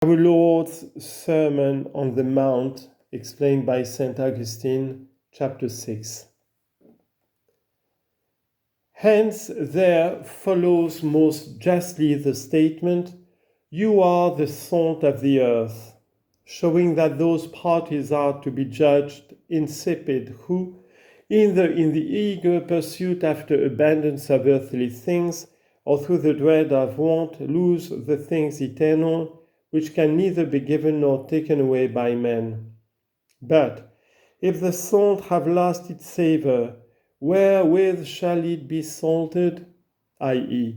Our Lord's Sermon on the Mount, explained by Saint Augustine, chapter 6. Hence there follows most justly the statement, "You are the salt of the earth," showing that those parties are to be judged insipid who, in the eager pursuit after abundance of earthly things, or through the dread of want, lose the things eternal, which can neither be given nor taken away by men. But if the salt have lost its savour, wherewith shall it be salted? i.e.,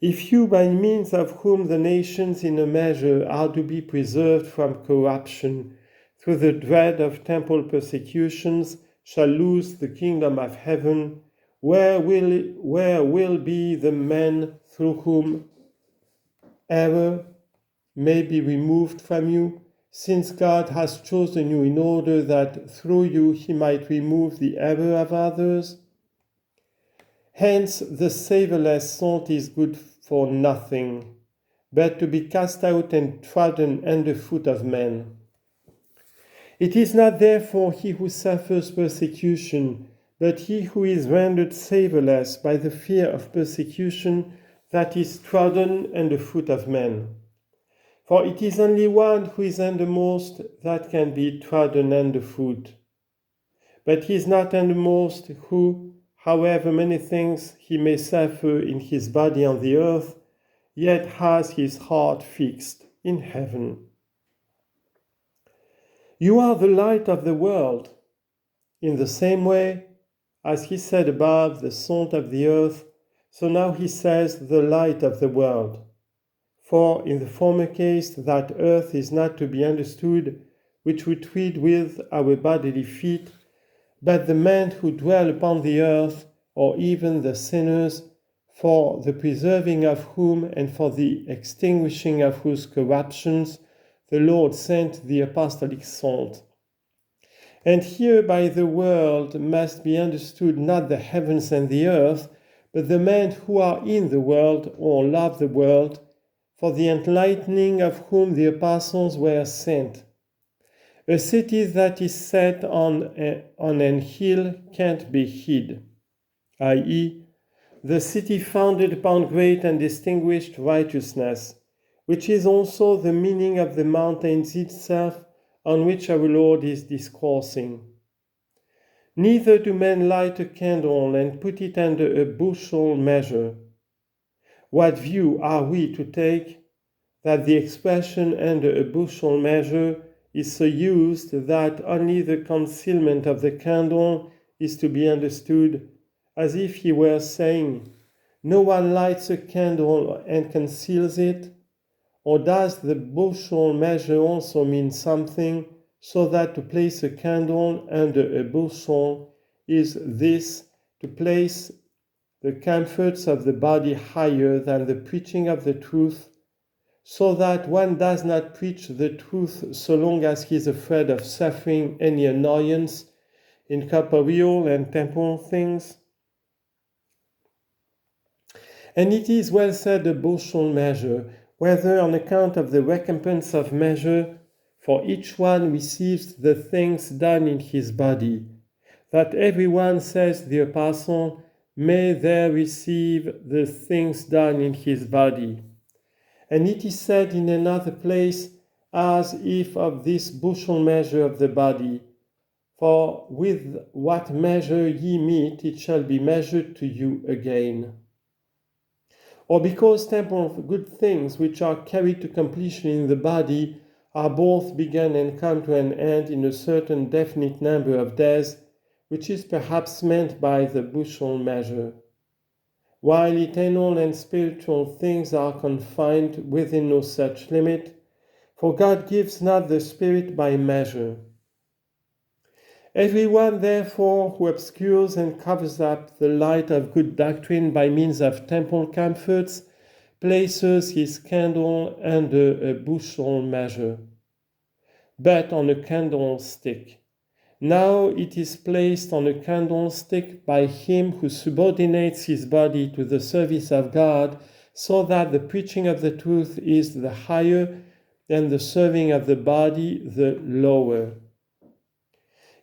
if you, by means of whom the nations in a measure are to be preserved from corruption, through the dread of temporal persecutions, shall lose the kingdom of heaven, where will be the men through whom error may be removed from you, since God has chosen you in order that through you he might remove the error of others? Hence the savourless salt is good for nothing, but to be cast out and trodden under foot of men. It is not therefore he who suffers persecution, but he who is rendered savourless by the fear of persecution, that is trodden under foot of men. For it is only one who is undermost that can be trodden underfoot. But he is not undermost who, however many things he may suffer in his body on the earth, yet has his heart fixed in heaven. You are the light of the world. In the same way, as he said above, the salt of the earth, so now he says, the light of the world. For in the former case, that earth is not to be understood, which we tread with our bodily feet, but the men who dwell upon the earth, or even the sinners, for the preserving of whom and for the extinguishing of whose corruptions the Lord sent the apostolic salt. And here by the world must be understood not the heavens and the earth, but the men who are in the world or love the world, for the enlightening of whom the apostles were sent. A city that is set on an hill can't be hid, i.e., the city founded upon great and distinguished righteousness, which is also the meaning of the mountains itself on which our Lord is discoursing. Neither do men light a candle and put it under a bushel measure. What view are we to take? That the expression under a bushel measure is so used that only the concealment of the candle is to be understood, as if he were saying, no one lights a candle and conceals it? Or does the bushel measure also mean something, so that to place a candle under a bushel is this, to place the comforts of the body higher than the preaching of the truth, so that one does not preach the truth so long as he is afraid of suffering any annoyance in corporeal and temporal things? And it is well said a bushel measure, whether on account of the recompense of measure, for each one receives the things done in his body, that every one, says the apostle, may there receive the things done in his body. And it is said in another place, as if of this bushel measure of the body, for with what measure ye mete, it shall be measured to you again. Or because temporal good things which are carried to completion in the body are both begun and come to an end in a certain definite number of days, which is perhaps meant by the bushel measure, while eternal and spiritual things are confined within no such limit, for God gives not the Spirit by measure. Every one, therefore, who obscures and covers up the light of good doctrine by means of temporal comforts, places his candle under a bushel measure, but on a candlestick. Now it is placed on a candlestick by him who subordinates his body to the service of God, so that the preaching of the truth is the higher, and the serving of the body the lower.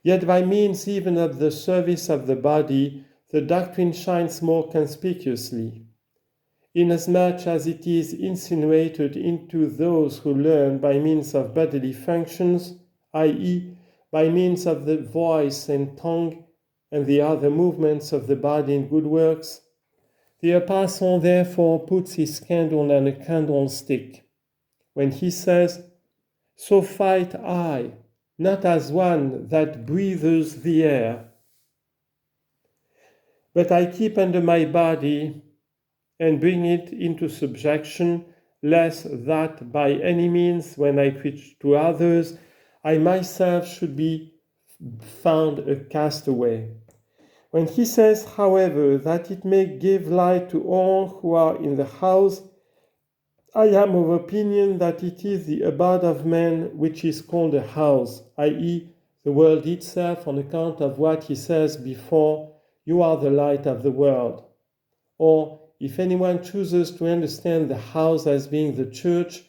Yet by means even of the service of the body, the doctrine shines more conspicuously, inasmuch as it is insinuated into those who learn by means of bodily functions, i.e., by means of the voice and tongue and the other movements of the body in good works. The apostle therefore puts his candle on a candlestick when he says, "So fight I, not as one that breathes the air, but I keep under my body and bring it into subjection, lest that by any means, when I preach to others, I myself should be found a castaway." When he says, however, that it may give light to all who are in the house, I am of opinion that it is the abode of man which is called a house, i.e., the world itself, on account of what he says before, "You are the light of the world." Or, if anyone chooses to understand the house as being the church,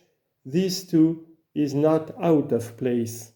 this too is not out of place.